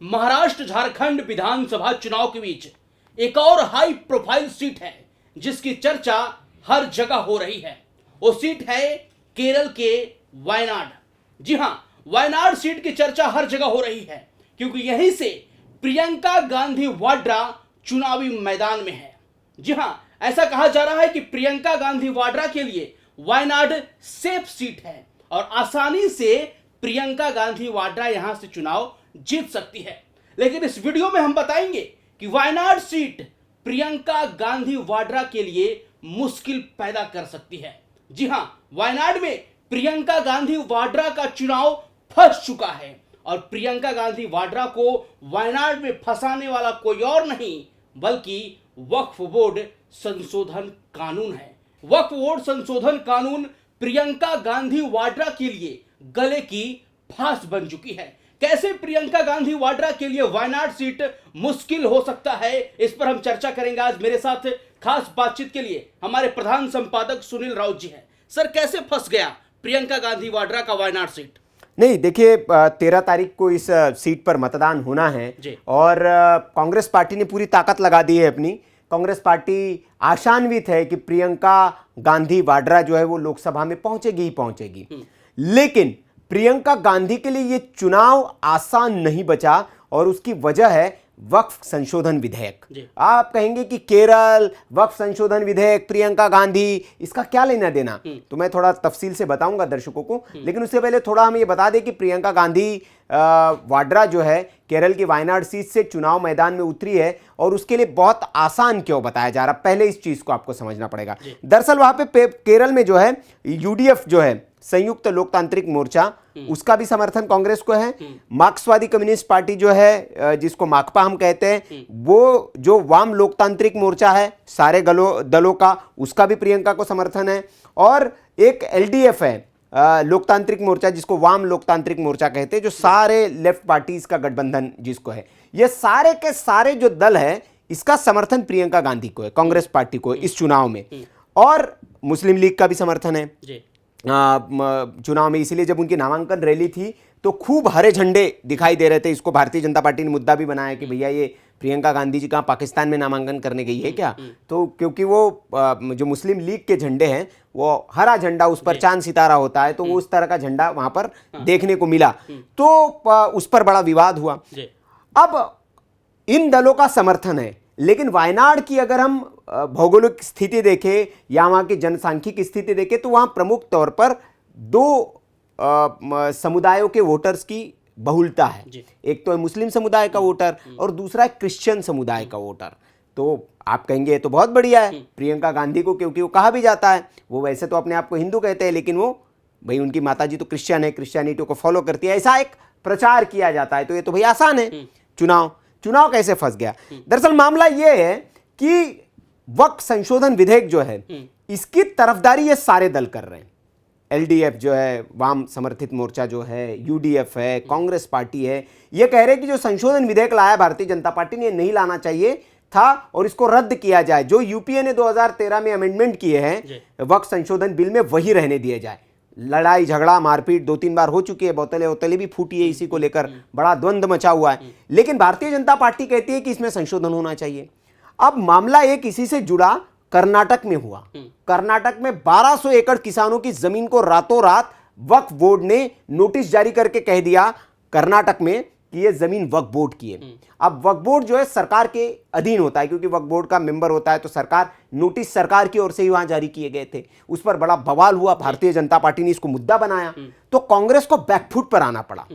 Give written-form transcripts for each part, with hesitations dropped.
महाराष्ट्र झारखंड विधानसभा चुनाव के बीच एक और हाई प्रोफाइल सीट है जिसकी चर्चा हर जगह हो रही है। वो सीट है केरल के वायनाड। जी हां, वायनाड सीट की चर्चा हर जगह हो रही है क्योंकि यहीं से प्रियंका गांधी वाड्रा चुनावी मैदान में है। जी हां, ऐसा कहा जा रहा है कि प्रियंका गांधी वाड्रा के लिए वायनाड सेफ सीट है और आसानी से प्रियंका गांधी वाड्रा यहां से चुनाव जीत सकती है। लेकिन इस वीडियो में हम बताएंगे कि वायनाड सीट प्रियंका गांधी वाड्रा के लिए मुश्किल पैदा कर सकती है। जी हां, वायनाड में प्रियंका गांधी वाड्रा का चुनाव फंस चुका है और प्रियंका गांधी वाड्रा को वायनाड में फंसाने वाला कोई और नहीं बल्कि वक्फ बोर्ड संशोधन कानून है। वक्फ बोर्ड संशोधन कानून प्रियंका गांधी वाड्रा के लिए गले की फांस बन चुकी है। कैसे प्रियंका गांधी वाड्रा के लिए वायनाड सीट मुश्किल हो सकता है, इस पर हम चर्चा करेंगे। आज मेरे साथ खास बातचीत के लिए हमारे प्रधान संपादक सुनील राउत जी हैं। सर, कैसे फंस गया प्रियंका गांधी वाड्रा का वायनाड सीट? नहीं, देखिए 13 तारीख को इस सीट पर मतदान होना है और कांग्रेस पार्टी ने पूरी ताकत लगा दी है अपनी। कांग्रेस पार्टी आशान्वित है कि प्रियंका गांधी वाड्रा जो है वो लोकसभा में पहुंचेगी ही पहुंचेगी। लेकिन प्रियंका गांधी के लिए ये चुनाव आसान नहीं बचा और उसकी वजह है वक्फ संशोधन विधेयक। आप कहेंगे कि केरल वक्फ संशोधन विधेयक, प्रियंका गांधी, इसका क्या लेना देना? तो मैं थोड़ा तफसील से बताऊंगा दर्शकों को, लेकिन उससे पहले थोड़ा हम ये बता दें कि प्रियंका गांधी वाड्रा जो है केरल की वायनाड सीट से चुनाव मैदान में उतरी है और उसके लिए बहुत आसान क्यों बताया जा रहा, पहले इस चीज को आपको समझना पड़ेगा। दरअसल वहां पे केरल में जो है यूडीएफ जो है संयुक्त लोकतांत्रिक मोर्चा, उसका भी समर्थन कांग्रेस को है। मार्क्सवादी कम्युनिस्ट पार्टी जो है जिसको माकपा हम कहते हैं, वो जो वाम लोकतांत्रिक मोर्चा है सारे दलों का, उसका भी प्रियंका को समर्थन है। और एक एलडीएफ है लोकतांत्रिक मोर्चा जिसको वाम लोकतांत्रिक मोर्चा कहते हैं, जो सारे लेफ्ट पार्टीज का गठबंधन जिसको है। ये सारे के सारे जो दल है इसका समर्थन प्रियंका गांधी को है, कांग्रेस पार्टी को इस चुनाव में। और मुस्लिम लीग का भी समर्थन है चुनाव में। इसीलिए जब उनकी नामांकन रैली थी तो खूब हरे झंडे दिखाई दे रहे थे। इसको भारतीय जनता पार्टी ने मुद्दा भी बनाया कि भैया ये प्रियंका गांधी जी कहाँ पाकिस्तान में नामांकन करने गई है क्या? तो क्योंकि वो जो मुस्लिम लीग के झंडे हैं वो हरा झंडा, उस पर चांद सितारा होता है, तो वो उस तरह का झंडा वहां पर देखने को मिला, तो उस पर बड़ा विवाद हुआ। अब इन दलों का समर्थन है, लेकिन वायनाड की अगर हम भौगोलिक स्थिति देखें या वहां की जनसांख्यिक स्थिति देखें तो वहां प्रमुख तौर पर दो समुदायों के वोटर्स की बहुलता है। एक तो है मुस्लिम समुदाय का वोटर और दूसरा है क्रिश्चियन समुदाय का वोटर। तो आप कहेंगे ये तो बहुत बढ़िया है प्रियंका गांधी को, क्योंकि वो कहा भी जाता है वो वैसे तो अपने आप को हिंदू कहते हैं, लेकिन वो भाई उनकी माताजी तो क्रिश्चियन है, क्रिश्चियनिटी को फॉलो करती है, ऐसा एक प्रचार किया जाता है। तो ये तो भाई आसान है। चुनाव कैसे फंस गया? दरअसल मामला यह है कि वक्फ संशोधन विधेयक जो है इसकी तरफदारी ये सारे दल कर रहे हैं। एलडीएफ जो है वाम समर्थित मोर्चा जो है, यूडीएफ है, कांग्रेस पार्टी है, ये कह रहे हैं कि जो संशोधन विधेयक लाया भारतीय जनता पार्टी ने नहीं लाना चाहिए था और इसको रद्द किया जाए। जो यूपीए ने 2013 में अमेंडमेंट किए हैं वक्फ संशोधन बिल में, वही रहने दिए जाए। लड़ाई झगड़ा मारपीट 2-3 बार हो चुकी है, बोतलें भी फूटी है, इसी को लेकर बड़ा द्वंद्व मचा हुआ है। लेकिन भारतीय जनता पार्टी कहती है कि इसमें संशोधन होना चाहिए। अब मामला एक इसी से जुड़ा कर्नाटक में हुआ। कर्नाटक में 1200 एकड़ किसानों की जमीन को रातों रात वक्फ बोर्ड ने नोटिस जारी करके कह दिया कर्नाटक में कि ये जमीन वक्फ बोर्ड की है। अब वक्फ बोर्ड जो है सरकार के अधीन होता है, क्योंकि वक्फ बोर्ड का मेंबर होता है, तो सरकार नोटिस सरकार की ओर से ही वहां जारी किए गए थे। उस पर बड़ा बवाल हुआ, भारतीय जनता पार्टी ने इसको मुद्दा बनाया, तो कांग्रेस को बैकफुट पर आना पड़ा,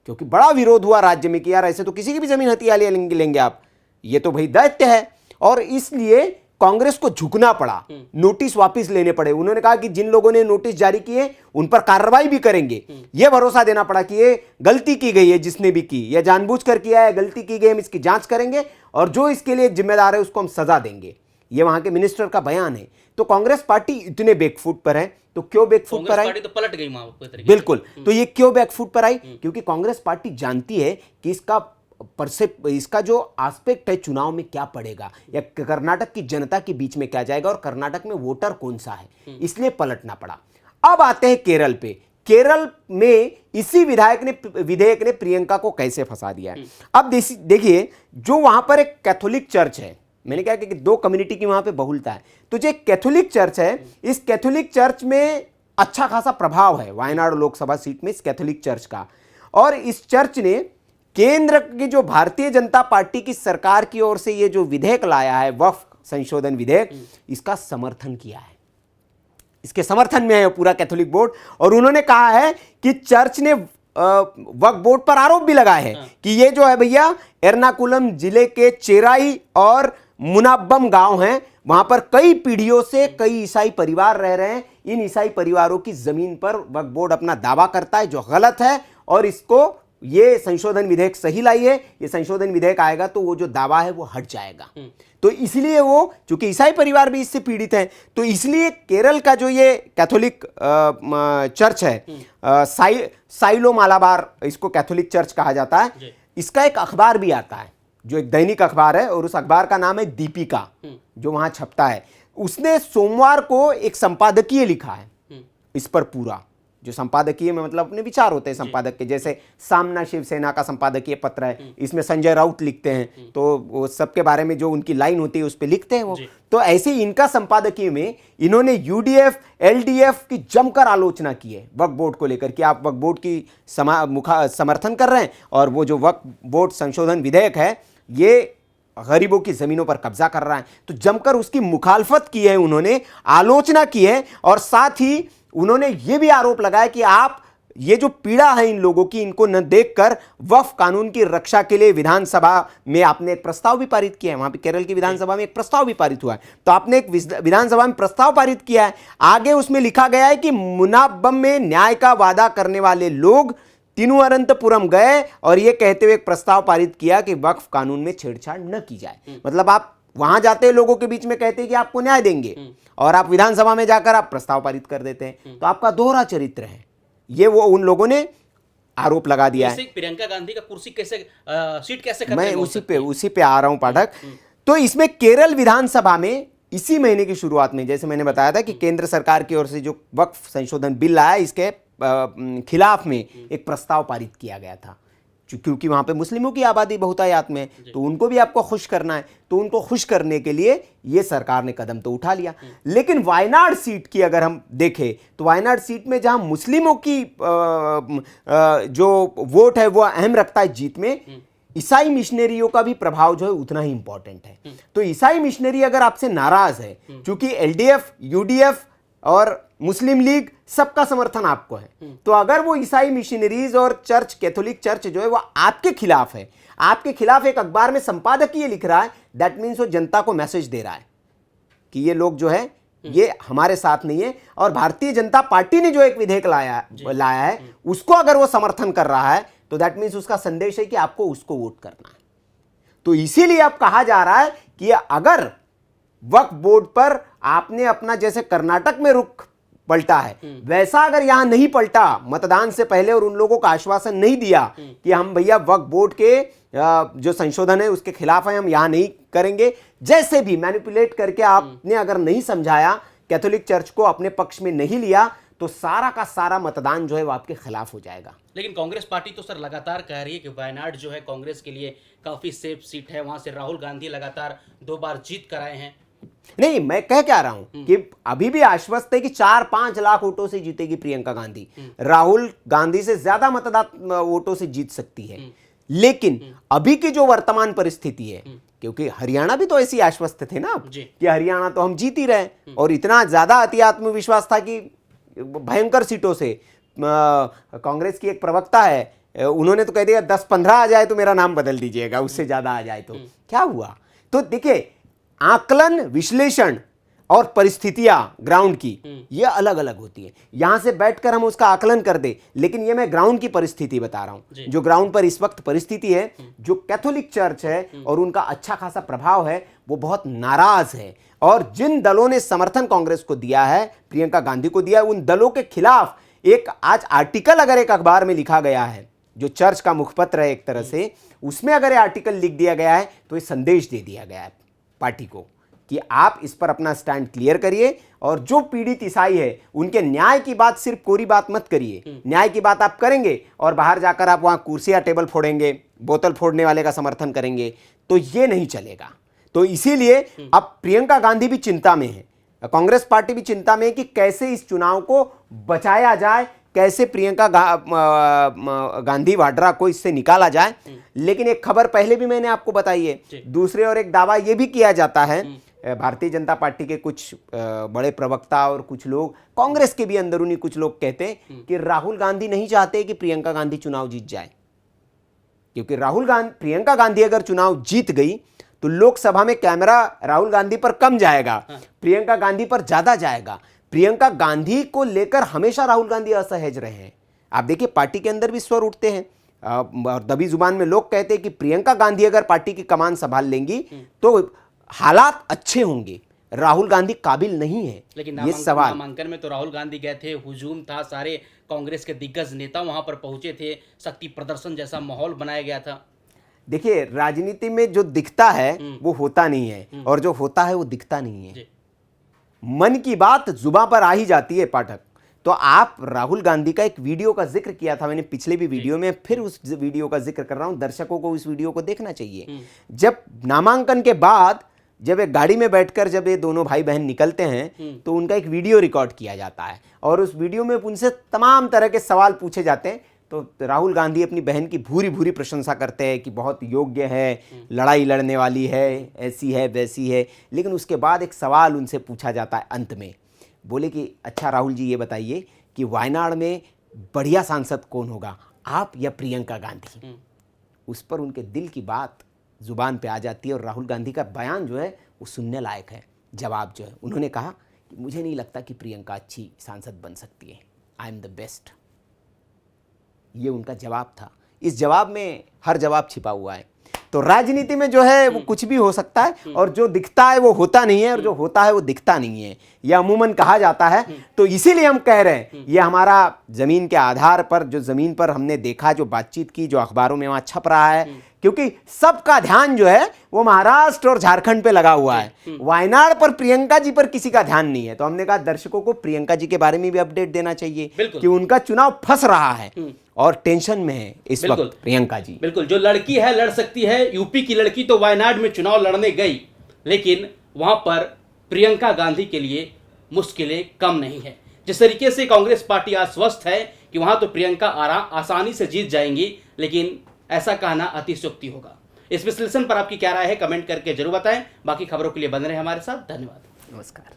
क्योंकि बड़ा विरोध हुआ राज्य में कि यार ऐसे तो किसी की भी जमीन हथिया लेंगे आप, ये तो भाई दैत्य है। और इसलिए कांग्रेस को झुकना पड़ा, नोटिस वापस लेने पड़े। उन्होंने कहा कि जिन लोगों ने नोटिस जारी किए उन पर कार्रवाई भी करेंगे। यह भरोसा देना पड़ा कि ये गलती की गई है, जिसने भी की, या जानबूझकर किया है, गलती की गई, हम इसकी जांच करेंगे और जो इसके लिए जिम्मेदार है उसको हम सजा देंगे। ये वहां के मिनिस्टर का बयान है। तो कांग्रेस पार्टी इतने बैकफुट पर है, तो क्यों बैकफुट पर आई? तो पलट गई बिल्कुल। तो ये क्यों बैकफुट पर आई? क्योंकि कांग्रेस पार्टी जानती है कि इसका जो एस्पेक्ट है चुनाव में क्या पड़ेगा या कर्नाटक की जनता के बीच में क्या जाएगा और कर्नाटक में वोटर कौन सा है, इसलिए पलटना पड़ा। अब आते हैं केरल पे। केरल में इसी विधेयक ने प्रियंका को कैसे फंसा दिया है। अब देखिए, जो वहां पर एक कैथोलिक चर्च है, मैंने कहा कि दो कम्युनिटी की वहां पे बहुलता है, तो जो कैथोलिक चर्च है, इस कैथोलिक चर्च में अच्छा खासा प्रभाव है वायनाड लोकसभा सीट में इस कैथोलिक चर्च का। और इस चर्च ने केंद्र की जो भारतीय जनता पार्टी की सरकार की ओर से ये जो विधेयक लाया है, वक्फ संशोधन विधेयक, इसका समर्थन किया है। इसके समर्थन में है पूरा कैथोलिक बोर्ड। और उन्होंने कहा है कि चर्च ने वक्फ बोर्ड पर आरोप भी लगाए हैं कि ये जो है भैया एर्नाकुलम जिले के चेराई और मुनाब्बम गांव हैं, वहां पर कई पीढ़ियों से कई ईसाई परिवार रह रहे हैं। इन ईसाई परिवारों की जमीन पर वक्फ बोर्ड अपना दावा करता है, जो गलत है, और इसको ये संशोधन विधेयक सही लाई है। ये संशोधन विधेयक आएगा तो वो जो दावा है वो हट जाएगा। तो इसलिए वो, चूंकि ईसाई परिवार भी इससे पीड़ित हैं, तो इसलिए केरल का जो ये कैथोलिक चर्च है, साइलो मालाबार इसको कैथोलिक चर्च कहा जाता है, इसका एक अखबार भी आता है, जो एक दैनिक अखबार है, और उस अखबार का नाम है दीपिका, जो वहां छपता है। उसने सोमवार को एक संपादकीय लिखा है इस पर पूरा। जो संपादकीय में मतलब अपने विचार होते हैं संपादक के, जैसे सामना शिवसेना का संपादकीय पत्र है, इसमें संजय राउत लिखते हैं, तो वो सबके बारे में जो उनकी लाइन होती है उस पर लिखते हैं वो। तो ऐसे ही इनका संपादकीय में इन्होंने यूडीएफ एलडीएफ की जमकर आलोचना की है वक्फ बोर्ड को लेकर, कि आप वक्फ बोर्ड की समर्थन कर रहे हैं, और वो जो वक्फ बोर्ड संशोधन विधेयक है ये गरीबों की जमीनों पर कब्जा कर रहा है। तो जमकर उसकी मुखालफत की है उन्होंने, आलोचना की है, और साथ ही उन्होंने ये भी आरोप लगाया कि आप ये जो पीड़ा है इन लोगों की, इनको न देखकर वक्फ कानून की रक्षा के लिए विधानसभा में आपने एक प्रस्ताव भी पारित किया है। वहां पे केरल की विधानसभा में एक प्रस्ताव भी पारित हुआ है, तो आपने एक विधानसभा में प्रस्ताव पारित किया है। आगे उसमें लिखा गया है कि मुनाब्बम में न्याय का वादा करने वाले लोग तिरुवनंतपुरम गए और ये कहते हुए एक प्रस्ताव पारित किया कि वक्फ कानून में छेड़छाड़ न की जाए। मतलब आप वहां जाते हैं, लोगों के बीच में कहते हैं कि आपको न्याय देंगे, और आप विधानसभा में जाकर आप प्रस्ताव पारित कर देते हैं। तो आपका दोहरा चरित्र है ये, वो उन लोगों ने आरोप लगा दिया है। प्रियंका गांधी का कुर्सी कैसे सीट कैसे मैं उसी पे आ रहा हूं पाठक। तो इसमें केरल विधानसभा में इसी महीने की शुरुआत में, जैसे मैंने बताया था कि केंद्र सरकार की ओर से जो वक्फ संशोधन बिल आया, इसके खिलाफ में एक प्रस्ताव पारित किया गया था, क्योंकि वहां पे मुस्लिमों की आबादी बहुतायत में, तो उनको भी आपको खुश करना है, तो उनको खुश करने के लिए ये सरकार ने कदम तो उठा लिया। लेकिन वायनाड सीट की अगर हम देखें, तो वायनाड सीट में जहां मुस्लिमों की जो वोट है वो अहम रखता है जीत में, ईसाई मिशनरियों का भी प्रभाव जो है उतना ही इंपॉर्टेंट है। तो ईसाई मिशनरी अगर आपसे नाराज है, क्योंकि एलडीएफ यूडीएफ और मुस्लिम लीग सबका समर्थन आपको है, तो अगर वो ईसाई मिशनरीज और चर्च, कैथोलिक चर्च जो है वो आपके खिलाफ है, आपके खिलाफ एक अखबार में संपादकीय लिख रहा है, दैट मीन्स वो जनता को मैसेज दे रहा है कि ये लोग जो है ये हमारे साथ नहीं है। और भारतीय जनता पार्टी ने जो एक विधेयक लाया है उसको अगर वो समर्थन कर रहा है, तो दैट मीन्स उसका संदेश है कि आपको उसको वोट करना है। तो इसीलिए अब कहा जा रहा है कि अगर वक्फ बोर्ड पर आपने अपना, जैसे कर्नाटक में रुख पलटा है, वैसा अगर यहां नहीं पलटा मतदान से पहले, और उन लोगों को आश्वासन नहीं दिया कि हम भैया वक्फ बोर्ड के जो संशोधन है उसके खिलाफ है, हम यहां नहीं करेंगे, जैसे भी मैनिपुलेट करके आपने अगर नहीं समझाया, कैथोलिक चर्च को अपने पक्ष में नहीं लिया, तो सारा का सारा मतदान जो है वो आपके खिलाफ हो जाएगा। लेकिन कांग्रेस पार्टी तो सर लगातार कह रही है कि वायनाड जो है कांग्रेस के लिए काफी सेफ सीट है, वहां से राहुल गांधी लगातार 2 बार जीत कर आए हैं। नहीं, मैं कह क्या रहा हूं कि अभी भी आश्वस्त है कि 4-5 लाख वोटों से जीतेगी प्रियंका गांधी, राहुल गांधी से ज्यादा मतदाता वोटों से जीत सकती है। लेकिन अभी की जो वर्तमान परिस्थिति है, क्योंकि हरियाणा भी तो ऐसी आश्वस्त थे ना कि हरियाणा तो हम जीत ही रहे, और इतना ज्यादा अति आत्मविश्वास था कि भयंकर सीटों से कांग्रेस की एक प्रवक्ता है, उन्होंने तो कह दिया 10-15 आ जाए तो मेरा नाम बदल दीजिएगा, उससे ज्यादा आ जाए तो क्या हुआ। तो देखिए, आकलन, विश्लेषण और परिस्थितियां ग्राउंड की ये अलग अलग होती है। यहां से बैठकर हम उसका आकलन कर दे, लेकिन ये मैं ग्राउंड की परिस्थिति बता रहा हूं, जो ग्राउंड पर इस वक्त परिस्थिति है। जो कैथोलिक चर्च है और उनका अच्छा खासा प्रभाव है, वो बहुत नाराज है, और जिन दलों ने समर्थन कांग्रेस को दिया है, प्रियंका गांधी को दिया है, उन दलों के खिलाफ एक आज आर्टिकल अगर एक अखबार में लिखा गया है, जो चर्च का मुखपत्र है एक तरह से, उसमें अगर ये आर्टिकल लिख दिया गया है, तो ये संदेश दे दिया गया है पार्टी को कि आप इस पर अपना स्टैंड क्लियर करिए और जो पीड़ित ईसाई है उनके न्याय की बात सिर्फ कोरी बात मत करिए। न्याय की बात आप करेंगे और बाहर जाकर आप वहां कुर्सियां टेबल फोड़ेंगे, बोतल फोड़ने वाले का समर्थन करेंगे, तो ये नहीं चलेगा। तो इसीलिए अब प्रियंका गांधी भी चिंता में है, कांग्रेस पार्टी भी चिंता में है कि कैसे इस चुनाव को बचाया जाए, कैसे प्रियंका गांधी वाड्रा को इससे निकाला जाए। लेकिन एक खबर पहले भी मैंने आपको बताई है, दूसरे और एक दावा यह भी किया जाता है, भारतीय जनता पार्टी के कुछ बड़े प्रवक्ता और कुछ लोग, कांग्रेस के भी अंदरूनी कुछ लोग कहते हैं कि राहुल गांधी नहीं चाहते कि प्रियंका गांधी चुनाव जीत जाए, क्योंकि प्रियंका गांधी अगर चुनाव जीत गई तो लोकसभा में कैमरा राहुल गांधी पर कम जाएगा, प्रियंका गांधी पर ज्यादा जाएगा। प्रियंका गांधी को लेकर हमेशा राहुल गांधी असहज रहे हैं। आप देखिए पार्टी के अंदर भी स्वर उठते हैं और दबी जुबान में लोग कहते हैं कि प्रियंका गांधी अगर पार्टी की कमान संभाल लेंगी तो हालात अच्छे होंगे, राहुल गांधी काबिल नहीं है। लेकिन ये सवाल, नामांकन में तो राहुल गांधी गए थे, हुजूम था, सारे कांग्रेस के दिग्गज नेता वहां पर पहुंचे थे, शक्ति प्रदर्शन जैसा माहौल बनाया गया था। देखिए राजनीति में जो दिखता है वो होता नहीं है और जो होता है वो दिखता नहीं है। मन की बात जुबान पर आ ही जाती है पाठक। तो आप राहुल गांधी का एक वीडियो का जिक्र किया था मैंने पिछले भी वीडियो में, फिर उस वीडियो का जिक्र कर रहा हूं, दर्शकों को इस वीडियो को देखना चाहिए। जब नामांकन के बाद जब एक गाड़ी में बैठकर जब ये दोनों भाई बहन निकलते हैं तो उनका एक वीडियो रिकॉर्ड किया जाता है और उस वीडियो में उनसे तमाम तरह के सवाल पूछे जाते हैं। तो राहुल गांधी अपनी बहन की भूरी भूरी प्रशंसा करते हैं कि बहुत योग्य है, लड़ाई लड़ने वाली है, ऐसी है वैसी है। लेकिन उसके बाद एक सवाल उनसे पूछा जाता है अंत में, बोले कि अच्छा राहुल जी ये बताइए कि वायनाड में बढ़िया सांसद कौन होगा, आप या प्रियंका गांधी? उस पर उनके दिल की बात जुबान पे आ जाती है और राहुल गांधी का बयान जो है वो सुनने लायक है। जवाब जो है उन्होंने कहा कि मुझे नहीं लगता कि प्रियंका अच्छी सांसद बन सकती है, आई एम द बेस्ट। ये उनका जवाब था। इस जवाब में हर जवाब छिपा हुआ है। तो राजनीति में जो है वो कुछ भी हो सकता है और जो दिखता है वो होता नहीं है और जो होता है वो दिखता नहीं है, यह अमूमन कहा जाता है। तो इसीलिए हम कह रहे हैं ये हमारा जमीन के आधार पर, जो जमीन पर हमने देखा, जो बातचीत की, जो अखबारों में वहां छप रहा है, क्योंकि सबका ध्यान जो है वो महाराष्ट्र और झारखंड पे लगा हुआ है, वायनाड पर प्रियंका जी पर किसी का ध्यान नहीं है। तो हमने कहा दर्शकों को प्रियंका जी के बारे में भी अपडेट देना चाहिए कि उनका चुनाव फंस रहा है और टेंशन में है इस वक्त प्रियंका जी। बिल्कुल, जो लड़की है लड़ सकती है। यूपी की लड़की तो वायनाड में चुनाव लड़ने गई, लेकिन वहां पर प्रियंका गांधी के लिए मुश्किलें कम नहीं है। जिस तरीके से कांग्रेस पार्टी आश्वस्त है कि वहां तो प्रियंका आसानी से जीत जाएंगी, लेकिन ऐसा कहना अतिशयोक्ति होगा। इस विश्लेषण पर आपकी क्या राय है, कमेंट करके जरूर बताएं। बाकी खबरों के लिए बने रहे हमारे साथ। धन्यवाद, नमस्कार।